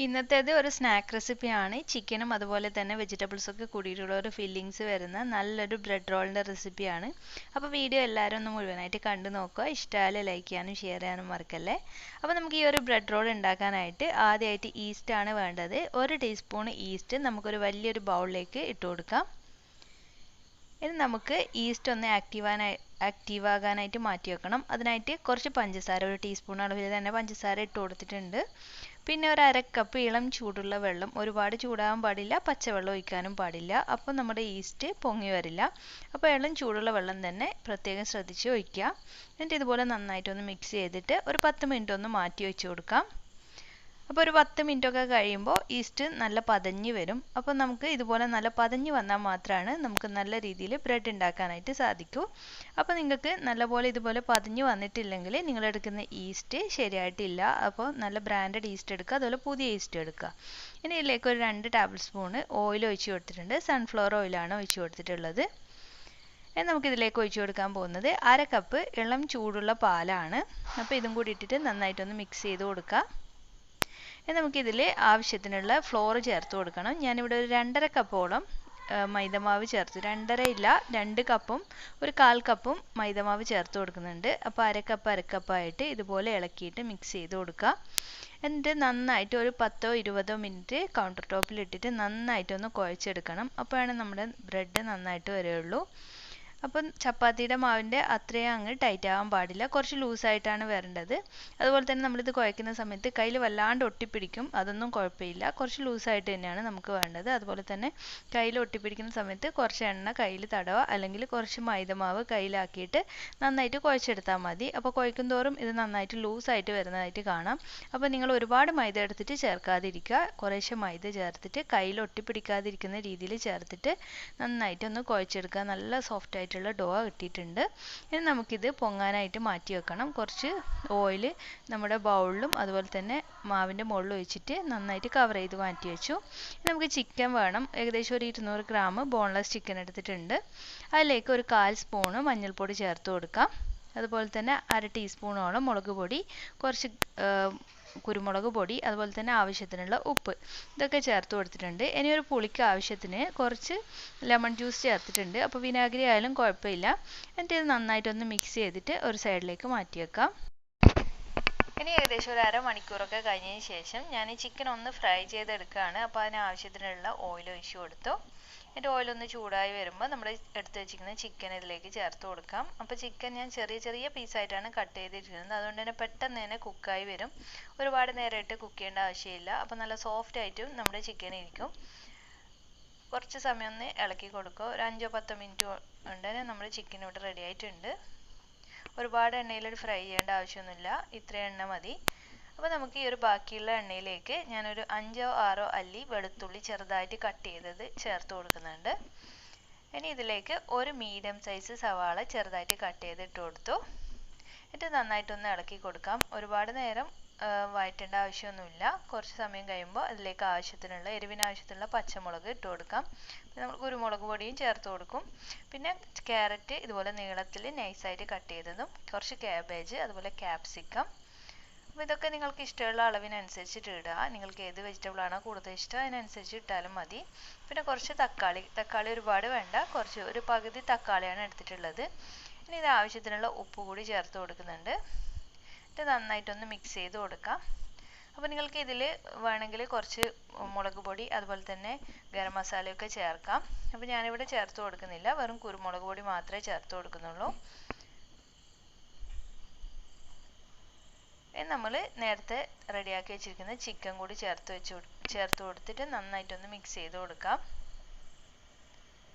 ഇന്നത്തേത് ഒരു സ്നാക്ക് റെസിപ്പിയാണ്. ചിക്കനും അതുപോലെ തന്നെ വെജിറ്റബിൾസൊക്കെ കൂടിയിട്ടുള്ള ഒരു ഫില്ലിങ്സ് വരുന്ന നല്ലൊരു ബ്രെഡ് റോളിൻ്റെ റെസിപ്പിയാണ്. അപ്പോൾ വീഡിയോ എല്ലാവരും ഒന്ന് മുഴുവനായിട്ട് കണ്ടു നോക്കുക. ഇഷ്ടമായാലും ലൈക്ക് ചെയ്യാനും ഷെയർ ചെയ്യാനും മറക്കല്ലേ. അപ്പോൾ നമുക്ക് ഈ ഒരു ബ്രെഡ് റോൾ ഉണ്ടാക്കാനായിട്ട് ആദ്യമായിട്ട് ഈസ്റ്റാണ് വേണ്ടത്. 1 ടീസ്പൂൺ ഈസ്റ്റ് നമുക്കൊരു വലിയൊരു ബൗളിലേക്ക് ഇട്ട് കൊടുക്കാം. ഇനി നമുക്ക് ഈസ്റ്റ് ഒന്ന് ആക്റ്റീവ് ആകാനായിട്ട് മാറ്റി വെക്കണം. അതിനായിട്ട് കുറച്ച് പഞ്ചസാര, 1 ടീസ്പൂൺ അളവിൽ തന്നെ പഞ്ചസാര ഇട്ട് കൊടുത്തിട്ടുണ്ട്. പിന്നെ ഒരു 1/2 കപ്പ് ഇളം ചൂടുള്ള വെള്ളം, ഒരുപാട് ചൂടാകാൻ പാടില്ല, പച്ചവെള്ളം ഒഴിക്കാനും പാടില്ല, അപ്പോൾ നമ്മുടെ ഈസ്റ്റ് പൊങ്ങി വരില്ല. അപ്പോൾ ഇളം ചൂടുള്ള വെള്ളം തന്നെ പ്രത്യേകം ശ്രദ്ധിച്ച് ഒഴിക്കുക. എന്നിട്ട് ഇതുപോലെ നന്നായിട്ടൊന്ന് മിക്സ് ചെയ്തിട്ട് ഒരു 10 മിനിറ്റ് ഒന്ന് മാറ്റി വെച്ച് കൊടുക്കാം. അപ്പോൾ ഒരു 10 മിനിറ്റൊക്കെ കഴിയുമ്പോൾ ഈസ്റ്റ് നല്ല പതഞ്ഞ് വരും. അപ്പോൾ നമുക്ക് ഇതുപോലെ നല്ല പതഞ്ഞ് വന്നാൽ മാത്രമാണ് നമുക്ക് നല്ല രീതിയിൽ ബ്രെഡ് ഉണ്ടാക്കാനായിട്ട് സാധിക്കൂ. അപ്പോൾ നിങ്ങൾക്ക് നല്ലപോലെ ഇതുപോലെ പതഞ്ഞ് വന്നിട്ടില്ലെങ്കിൽ നിങ്ങൾ എടുക്കുന്ന ഈസ്റ്റ് ശരിയായിട്ടില്ല. അപ്പോൾ നല്ല ബ്രാൻഡഡ് ഈസ്റ്റ് എടുക്കുക, അതുപോലെ പുതിയ ഈസ്റ്റ് എടുക്കുക. ഇനി ഇതിലേക്ക് ഒരു 2 ടേബിൾ സ്പൂൺ ഓയിൽ ഒഴിച്ച് കൊടുത്തിട്ടുണ്ട്. സൺഫ്ലവർ ഓയിലാണ് ഒഴിച്ച് കൊടുത്തിട്ടുള്ളത്. നമുക്കിതിലേക്ക് ഒഴിച്ചു കൊടുക്കാൻ പോകുന്നത് 1/2 കപ്പ് ഇളം ചൂടുള്ള പാലാണ്. അപ്പോൾ ഇതും കൂടി ഇട്ടിട്ട് നന്നായിട്ടൊന്ന് മിക്സ് ചെയ്ത് കൊടുക്കുക. നമുക്കിതിൽ ആവശ്യത്തിനുള്ള ഫ്ലോർ ചേർത്ത് കൊടുക്കണം. ഞാനിവിടെ ഒരു 2.5 കപ്പോളം മൈദമാവ് ചേർത്ത്, 2.5 ഇല്ല 2 കപ്പും ഒരു 1/4 കപ്പും മൈദമാവ് ചേർത്ത് കൊടുക്കുന്നുണ്ട്. അപ്പോൾ 1/2 കപ്പായിട്ട് ഇതുപോലെ ഇളക്കിയിട്ട് മിക്സ് ചെയ്ത് കൊടുക്കുക. എന്നിട്ട് നന്നായിട്ട് ഒരു 10-20 മിനിറ്റ് കൗണ്ടർ ടോപ്പിൽ ഇട്ടിട്ട് നന്നായിട്ടൊന്ന് കുഴച്ചെടുക്കണം. അപ്പോഴാണ് നമ്മുടെ ബ്രെഡ് നന്നായിട്ട് വരികയുള്ളൂ. അപ്പം ചപ്പാത്തിയുടെ മാവിൻ്റെ അത്രയും അങ്ങ് ടൈറ്റ് ആവാൻ പാടില്ല, കുറച്ച് ലൂസായിട്ടാണ് വരേണ്ടത്. അതുപോലെ തന്നെ നമ്മളിത് കുഴക്കുന്ന സമയത്ത് കയ്യിൽ വല്ലാണ്ട് ഒട്ടിപ്പിടിക്കും, അതൊന്നും കുഴപ്പമില്ല. കുറച്ച് ലൂസായിട്ട് തന്നെയാണ് നമുക്ക് വേണ്ടത്. അതുപോലെ തന്നെ കയ്യിൽ ഒട്ടിപ്പിടിക്കുന്ന സമയത്ത് കുറച്ച് എണ്ണ കയ്യിൽ തടവുക, അല്ലെങ്കിൽ കുറച്ച് മൈദമാവ് കയ്യിലാക്കിയിട്ട് നന്നായിട്ട് കുഴച്ചെടുത്താൽ മതി. അപ്പോൾ കുഴക്കും തോറും ഇത് നന്നായിട്ട് ലൂസായിട്ട് വരുന്നതായിട്ട് കാണാം. അപ്പോൾ നിങ്ങൾ ഒരുപാട് മൈദ എടുത്തിട്ട് ചേർക്കാതിരിക്കുക, കുറേശ്ശെ മൈദ ചേർത്തിട്ട് കയ്യിൽ ഒട്ടിപ്പിടിക്കാതിരിക്കുന്ന രീതിയിൽ ചേർത്തിട്ട് നന്നായിട്ടൊന്ന് കുഴച്ചെടുക്കുക. നല്ല സോഫ്റ്റ് ഡോ കിട്ടിയിട്ടുണ്ട്. ഇനി നമുക്കിത് പൊങ്ങാനായിട്ട് മാറ്റി വെക്കണം. കുറച്ച് ഓയിൽ നമ്മുടെ ബൗളിലും അതുപോലെ തന്നെ മാവിൻ്റെ മുകളിൽ ഒഴിച്ചിട്ട് നന്നായിട്ട് കവർ ചെയ്ത് മാറ്റി വെച്ചു. നമുക്ക് ചിക്കൻ വേണം. ഏകദേശം ഒരു 200 ഗ്രാം ബോൺലെസ് ചിക്കൻ എടുത്തിട്ടുണ്ട്. അതിലേക്ക് ഒരു 1/4 സ്പൂൺ മഞ്ഞൾപ്പൊടി ചേർത്ത് കൊടുക്കാം. അതുപോലെ തന്നെ 1/2 ടീസ്പൂണോളം മുളക് പൊടി, കുറച്ച് കുരുമുളക് പൊടി, അതുപോലെ തന്നെ ആവശ്യത്തിനുള്ള ഉപ്പ്, ഇതൊക്കെ ചേർത്ത് കൊടുത്തിട്ടുണ്ട്. ഇനി ഒരു പുളിക്ക് ആവശ്യത്തിന് കുറച്ച് ലെമൺ ജ്യൂസ് ചേർത്തിട്ടുണ്ട്. അപ്പോൾ വിനാഗിരി ആയാലും കുഴപ്പമില്ല. എന്നിട്ട് ഇത് നന്നായിട്ടൊന്ന് മിക്സ് ചെയ്തിട്ട് ഒരു സൈഡിലേക്ക് മാറ്റി വെക്കാം. ഇനി ഏകദേശം ഒരു 1/2 മണിക്കൂറൊക്കെ കഴിഞ്ഞതിന് ശേഷം ഞാൻ ഈ ചിക്കൻ ഒന്ന് ഫ്രൈ ചെയ്തെടുക്കുകയാണ്. അപ്പോൾ അതിന് ആവശ്യത്തിനുള്ള ഓയിൽ ഒഴിച്ച് കൊടുത്തു. എന്നിട്ട് ഓയിലൊന്ന് ചൂടായി വരുമ്പോൾ നമ്മൾ എടുത്ത് വെച്ചിരിക്കുന്ന ചിക്കൻ ഇതിലേക്ക് ചേർത്ത് കൊടുക്കാം. അപ്പോൾ ചിക്കൻ ഞാൻ ചെറിയ പീസായിട്ടാണ് കട്ട് ചെയ്തിരിക്കുന്നത്, അതുകൊണ്ട് തന്നെ പെട്ടെന്ന് തന്നെ കുക്കായി വരും. ഒരുപാട് നേരമായിട്ട് കുക്ക് ചെയ്യേണ്ട ആവശ്യമില്ല. അപ്പോൾ നല്ല സോഫ്റ്റ് ആയിട്ടും നമ്മുടെ ചിക്കൻ ഇരിക്കും. കുറച്ച് സമയം ഒന്ന് ഇളക്കി കൊടുക്കുക. ഒരു 5-10 മിനിറ്റ് കൊണ്ട് തന്നെ നമ്മുടെ ചിക്കൻ ഇവിടെ റെഡി ആയിട്ടുണ്ട്. ഒരുപാട് എണ്ണയിൽ ഫ്രൈ ചെയ്യേണ്ട ആവശ്യമൊന്നുമില്ല, ഇത്രയും എണ്ണ മതി. അപ്പോൾ നമുക്ക് ഈ ഒരു ബാക്കിയുള്ള എണ്ണയിലേക്ക് ഞാനൊരു 5-6 അല്ലി വെളുത്തുള്ളി ചെറുതായിട്ട് കട്ട് ചെയ്തത് ചേർത്ത് കൊടുക്കുന്നുണ്ട്. ഇനി ഇതിലേക്ക് ഒരു മീഡിയം സൈസ് സവാള ചെറുതായിട്ട് കട്ട് ചെയ്ത് ഇട്ട് കൊടുത്തു. എന്നിട്ട് നന്നായിട്ടൊന്ന് ഇളക്കി കൊടുക്കാം. ഒരുപാട് നേരം വഴറ്റേണ്ട ആവശ്യമൊന്നുമില്ല. കുറച്ച് സമയം കഴിയുമ്പോൾ അതിലേക്ക് ആവശ്യത്തിനുള്ള എരിവിന് ആവശ്യത്തിനുള്ള പച്ചമുളക് ഇട്ട് കൊടുക്കാം. നമ്മൾ കുരുമുളക് പൊടിയും ചേർത്ത് കൊടുക്കും. പിന്നെ ക്യാരറ്റ് ഇതുപോലെ നീളത്തിൽ നൈസായിട്ട് കട്ട് ചെയ്തതും, കുറച്ച് ക്യാബേജ്, അതുപോലെ ക്യാപ്സിക്കം. അപ്പോൾ ഇതൊക്കെ നിങ്ങൾക്ക് ഇഷ്ടമുള്ള അളവിനനുസരിച്ചിട്ട് ഇടുക. നിങ്ങൾക്ക് ഏത് വെജിറ്റബിൾ ആണോ കൂടുതൽ ഇഷ്ടം അതിനനുസരിച്ച് ഇട്ടാലും മതി. പിന്നെ കുറച്ച് തക്കാളി ഒരുപാട് വേണ്ട, ഒരു പകുതി തക്കാളിയാണ് എടുത്തിട്ടുള്ളത്. ഇനി ഇത് ആവശ്യത്തിനുള്ള ഉപ്പ് കൂടി ചേർത്ത് കൊടുക്കുന്നുണ്ട്. ഇത് നന്നായിട്ടൊന്ന് മിക്സ് ചെയ്ത് കൊടുക്കാം. അപ്പോൾ നിങ്ങൾക്ക് ഇതിൽ വേണമെങ്കിൽ കുറച്ച് മുളക് പൊടി അതുപോലെ തന്നെ ഗരം മസാലയൊക്കെ ചേർക്കാം. അപ്പോൾ ഞാനിവിടെ ചേർത്ത് കൊടുക്കുന്നില്ല, വെറും കുരുമുളക് പൊടി മാത്രമേ ചേർത്ത് കൊടുക്കുന്നുള്ളൂ. നമ്മൾ നേരത്തെ റെഡിയാക്കി വെച്ചിരിക്കുന്ന ചിക്കൻ കൂടി ചേർത്ത് കൊടുത്തിട്ട് നന്നായിട്ടൊന്ന് മിക്സ് ചെയ്ത് കൊടുക്കാം.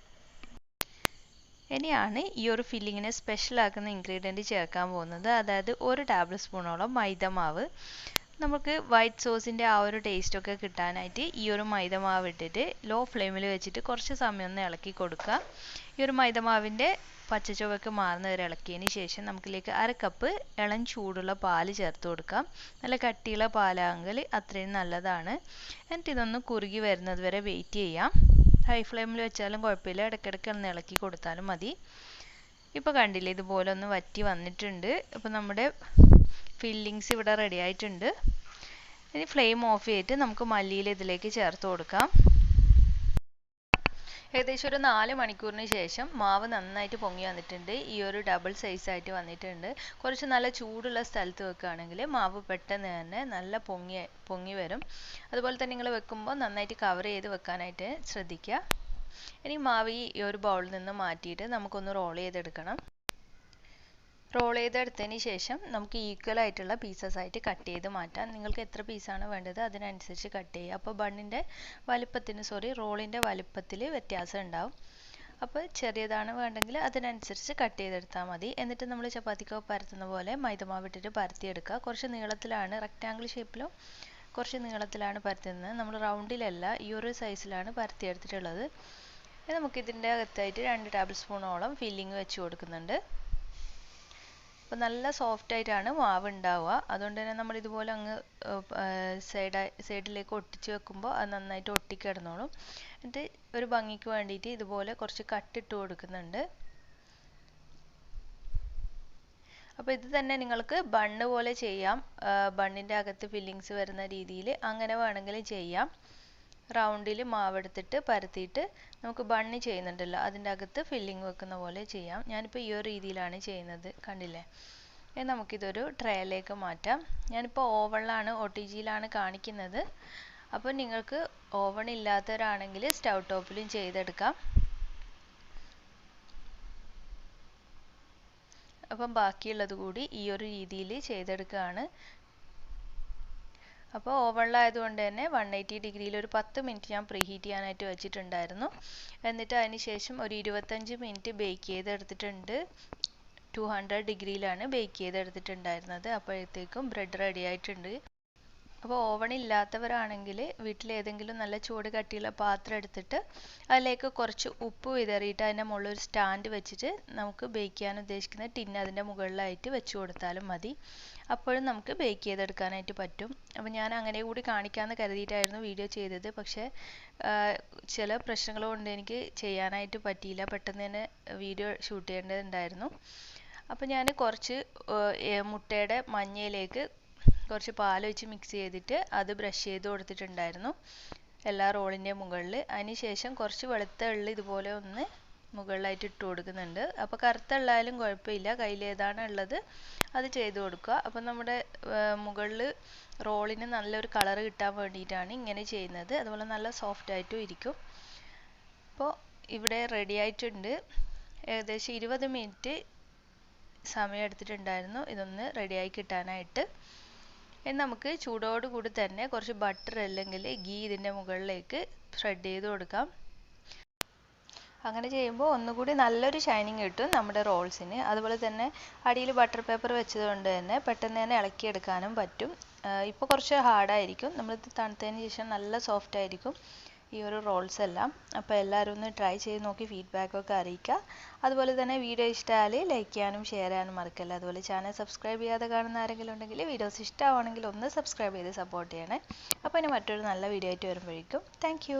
ഇനിയാണ് ഈ ഒരു ഫില്ലിങ്ങിനെ സ്പെഷ്യൽ ആക്കുന്ന ഇൻഗ്രീഡിയൻറ്റ് ചേർക്കാൻ പോകുന്നത്. അതായത് 1 ടേബിൾ സ്പൂണോളം മൈദമാവ്. നമുക്ക് വൈറ്റ് സോസിൻ്റെ ആ ഒരു ടേസ്റ്റൊക്കെ കിട്ടാനായിട്ട് ഈ ഒരു മൈദമാവ് ഇട്ടിട്ട് ലോ ഫ്ലെയിമിൽ വെച്ചിട്ട് കുറച്ച് സമയം ഒന്ന് ഇളക്കി കൊടുക്കുക. ഈ ഒരു മൈദമാവിൻ്റെ പച്ചച്ചുവയൊക്കെ മാറുന്ന വരെ ഇളക്കിയതിന് ശേഷം നമുക്കിതിലേക്ക് 1/2 കപ്പ് ഇളം ചൂടുള്ള പാല് ചേർത്ത് കൊടുക്കാം. നല്ല കട്ടിയുള്ള പാലാണെങ്കിൽ അത്രയും നല്ലതാണ്. എന്നിട്ട് ഇതൊന്ന് കുറുകി വരുന്നത് വരെ വെയിറ്റ് ചെയ്യാം. ഹൈ ഫ്ലെയിമിൽ വെച്ചാലും കുഴപ്പമില്ല, ഇടയ്ക്കിടയ്ക്ക് ഒന്ന് ഇളക്കി കൊടുത്താലും മതി. ഇപ്പോൾ കണ്ടില്ലേ, ഇതുപോലെ ഒന്ന് വറ്റി വന്നിട്ടുണ്ട്. അപ്പോൾ നമ്മുടെ ഫില്ലിങ്സ് ഇവിടെ റെഡി ആയിട്ടുണ്ട്. ഇനി ഫ്ലെയിം ഓഫ് ചെയ്തിട്ട് നമുക്ക് മല്ലിയില ഇതിലേക്ക് ചേർത്ത് കൊടുക്കാം. ഏകദേശം ഒരു 4 മണിക്കൂറിന് ശേഷം മാവ് നന്നായിട്ട് പൊങ്ങി വന്നിട്ടുണ്ട്. ഈ ഒരു ഡബിൾ സൈസായിട്ട് വന്നിട്ടുണ്ട്. കുറച്ച് നല്ല ചൂടുള്ള സ്ഥലത്ത് വെക്കുകയാണെങ്കിൽ മാവ് പെട്ടെന്ന് തന്നെ നല്ല പൊങ്ങി വരും. അതുപോലെ തന്നെ നിങ്ങൾ വെക്കുമ്പോൾ നന്നായിട്ട് കവർ ചെയ്ത് വെക്കാനായിട്ട് ശ്രദ്ധിക്കുക. ഇനി മാവ് ഈ ഒരു ബൗളിൽ നിന്ന് മാറ്റിയിട്ട് നമുക്കൊന്ന് റോൾ ചെയ്തെടുക്കണം. റോൾ ചെയ്തെടുത്തതിന് ശേഷം നമുക്ക് ഈക്വൽ ആയിട്ടുള്ള പീസസ് ആയിട്ട് കട്ട് ചെയ്ത് മാറ്റാം. നിങ്ങൾക്ക് എത്ര പീസാണ് വേണ്ടത് അതിനനുസരിച്ച് കട്ട് ചെയ്യുക. അപ്പോൾ ബണ്ണിൻ്റെ റോളിൻ്റെ വലുപ്പത്തിൽ വ്യത്യാസം ഉണ്ടാവും. അപ്പോൾ ചെറിയതാണ് വേണ്ടെങ്കിൽ അതിനനുസരിച്ച് കട്ട് ചെയ്തെടുത്താൽ മതി. എന്നിട്ട് നമ്മൾ ചപ്പാത്തിക്ക് പരത്തുന്ന പോലെ മൈദമാവ് ഇട്ടിട്ട് പരത്തിയെടുക്കുക. കുറച്ച് നീളത്തിലാണ്, റെക്റ്റാങ്കിൾ ഷേപ്പിലും കുറച്ച് നീളത്തിലാണ് പരത്തുന്നത്. നമ്മൾ റൗണ്ടിലല്ല, ഈ ഒരു സൈസിലാണ് പരത്തിയെടുത്തിട്ടുള്ളത്. നമുക്കിതിൻ്റെ അകത്തായിട്ട് 2 ടേബിൾ സ്പൂണോളം ഫില്ലിങ് വെച്ച് കൊടുക്കുന്നുണ്ട്. അപ്പോൾ നല്ല സോഫ്റ്റ് ആയിട്ടാണ് മാവ് ഉണ്ടാവുക. അതുകൊണ്ട് തന്നെ നമ്മൾ ഇതുപോലെ അങ്ങ് സൈഡിലേക്ക് ഒട്ടിച്ച് വെക്കുമ്പോൾ അത് നന്നായിട്ട് ഒട്ടിക്കിടന്നോളും. എന്നിട്ട് ഒരു ഭംഗിക്ക് വേണ്ടിയിട്ട് ഇതുപോലെ കുറച്ച് കട്ടിട്ട് കൊടുക്കുന്നുണ്ട്. അപ്പോൾ ഇത് തന്നെ നിങ്ങൾക്ക് ബണ്ണ് പോലെ ചെയ്യാം. ബണ്ണിൻ്റെ അകത്ത് ഫില്ലിങ്സ് വരുന്ന രീതിയിൽ അങ്ങനെ വേണമെങ്കിലും ചെയ്യാം. റൗണ്ടിൽ മാവെടുത്തിട്ട് പരത്തിയിട്ട് നമുക്ക് ബണ്ണ് ചെയ്യുന്നുണ്ടല്ലോ അതിൻ്റെ അകത്ത് ഫില്ലിങ് വെക്കുന്ന പോലെ ചെയ്യാം. ഞാനിപ്പോൾ ഈ ഒരു രീതിയിലാണ് ചെയ്യുന്നത്, കണ്ടില്ലേ. നമുക്കിതൊരു ട്രേയിലേക്ക് മാറ്റാം. ഞാനിപ്പോൾ ഓവണിലാണ്, OTGയിലാണ് കാണിക്കുന്നത്. അപ്പോൾ നിങ്ങൾക്ക് ഓവൺ ഇല്ലാത്തവരാണെങ്കിൽ സ്റ്റൗ ടോപ്പിലും ചെയ്തെടുക്കാം. അപ്പം ബാക്കിയുള്ളത് കൂടി ഈ ഒരു രീതിയിൽ ചെയ്തെടുക്കുകയാണ്. അപ്പോൾ ഓവണിലായതുകൊണ്ട് തന്നെ 180 ഡിഗ്രിയിൽ ഒരു 10 മിനിറ്റ് ഞാൻ പ്രീഹീറ്റ് ചെയ്യാനായിട്ട് വെച്ചിട്ടുണ്ടായിരുന്നു. എന്നിട്ട് അതിന് ശേഷം ഒരു 25 മിനിറ്റ് ബേക്ക് ചെയ്തെടുത്തിട്ടുണ്ട്. 200 ഡിഗ്രിയിലാണ് ബേക്ക് ചെയ്തെടുത്തിട്ടുണ്ടായിരുന്നത്. അപ്പോഴത്തേക്കും ബ്രെഡ് റെഡി ആയിട്ടുണ്ട്. അപ്പോൾ ഓവൺ ഇല്ലാത്തവരാണെങ്കിൽ വീട്ടിൽ ഏതെങ്കിലും നല്ല ചൂട് കട്ടിയുള്ള പാത്രം എടുത്തിട്ട് അതിലേക്ക് കുറച്ച് ഉപ്പ് വിതറിയിട്ട് അതിൻ്റെ മുകളിൽ ഒരു സ്റ്റാൻഡ് വെച്ചിട്ട് നമുക്ക് ബേക്ക് ചെയ്യാൻ ഉദ്ദേശിക്കുന്ന ടിന്ന് അതിൻ്റെ മുകളിലായിട്ട് വെച്ച് കൊടുത്താലും മതി. അപ്പോഴും നമുക്ക് ബേക്ക് ചെയ്തെടുക്കാനായിട്ട് പറ്റും. അപ്പോൾ ഞാൻ അങ്ങനെ കൂടി കാണിക്കാമെന്ന് കരുതിയിട്ടായിരുന്നു വീഡിയോ ചെയ്തത്. പക്ഷേ ചില പ്രശ്നങ്ങൾ കൊണ്ട് എനിക്ക് ചെയ്യാനായിട്ട് പറ്റിയില്ല. പെട്ടെന്ന് തന്നെ വീഡിയോ ഷൂട്ട് ചെയ്യേണ്ടതുണ്ടായിരുന്നു. അപ്പോൾ ഞാൻ കുറച്ച് മുട്ടയുടെ മഞ്ഞയിലേക്ക് കുറച്ച് പാൽ വെച്ച് മിക്സ് ചെയ്തിട്ട് അത് ബ്രഷ് ചെയ്ത് കൊടുത്തിട്ടുണ്ടായിരുന്നു എല്ലാ റോളിൻ്റെ മുകളിൽ. അതിന് ശേഷം കുറച്ച് വെളുത്ത എള്ള് ഇതുപോലെ ഒന്ന് മുകളിലായിട്ട് ഇട്ട് കൊടുക്കുന്നുണ്ട്. അപ്പോൾ കറുത്ത എള്ളായാലും കുഴപ്പമില്ല, കയ്യിൽ ഏതാണ് ഉള്ളത് അത് ചെയ്ത് കൊടുക്കുക. അപ്പോൾ നമ്മുടെ മുകളിൽ റോളിന് നല്ലൊരു കളർ കിട്ടാൻ വേണ്ടിയിട്ടാണ് ഇങ്ങനെ ചെയ്യുന്നത്. അതുപോലെ നല്ല സോഫ്റ്റ് ആയിട്ടും ഇരിക്കും. അപ്പോൾ ഇവിടെ റെഡി ആയിട്ടുണ്ട്. ഏകദേശം 20 മിനിറ്റ് സമയം എടുത്തിട്ടുണ്ടായിരുന്നു ഇതൊന്ന് റെഡിയായി കിട്ടാനായിട്ട്. ഇനി നമുക്ക് ചൂടോടുകൂടി തന്നെ കുറച്ച് ബട്ടർ അല്ലെങ്കിൽ ഗീ ഇതിൻ്റെ മുകളിലേക്ക് സ്പ്രെഡ് ചെയ്ത് കൊടുക്കാം. അങ്ങനെ ചെയ്യുമ്പോൾ ഒന്നുകൂടി നല്ലൊരു ഷൈനിങ് കിട്ടും നമ്മുടെ റോൾസിന്. അതുപോലെ തന്നെ അടിയിൽ ബട്ടർ പേപ്പർ വെച്ചതുകൊണ്ട് തന്നെ പെട്ടെന്ന് തന്നെ ഇളക്കിയെടുക്കാനും പറ്റും. ഇപ്പോൾ കുറച്ച് ഹാർഡായിരിക്കും, നമ്മളിത് തണുത്തതിന് ശേഷം നല്ല സോഫ്റ്റ് ആയിരിക്കും ഈ ഒരു റോൾസ് എല്ലാം. അപ്പോൾ എല്ലാവരും ഒന്ന് ട്രൈ ചെയ്ത് നോക്കി ഫീഡ്ബാക്കൊക്കെ അറിയിക്കുക. അതുപോലെ തന്നെ വീഡിയോ ഇഷ്ടമായാൽ ലൈക്ക് ചെയ്യാനും ഷെയർ ചെയ്യാനും മറക്കല്ല. അതുപോലെ ചാനൽ സബ്സ്ക്രൈബ് ചെയ്യാതെ കാണുന്ന ആരെങ്കിലും ഉണ്ടെങ്കിൽ വീഡിയോസ് ഇഷ്ടമാണെങ്കിൽ ഒന്ന് സബ്സ്ക്രൈബ് ചെയ്ത് സപ്പോർട്ട് ചെയ്യണേ. അപ്പോൾ ഇനി മറ്റൊരു നല്ല വീഡിയോ ആയിട്ട് വരുമ്പോഴേക്കും താങ്ക്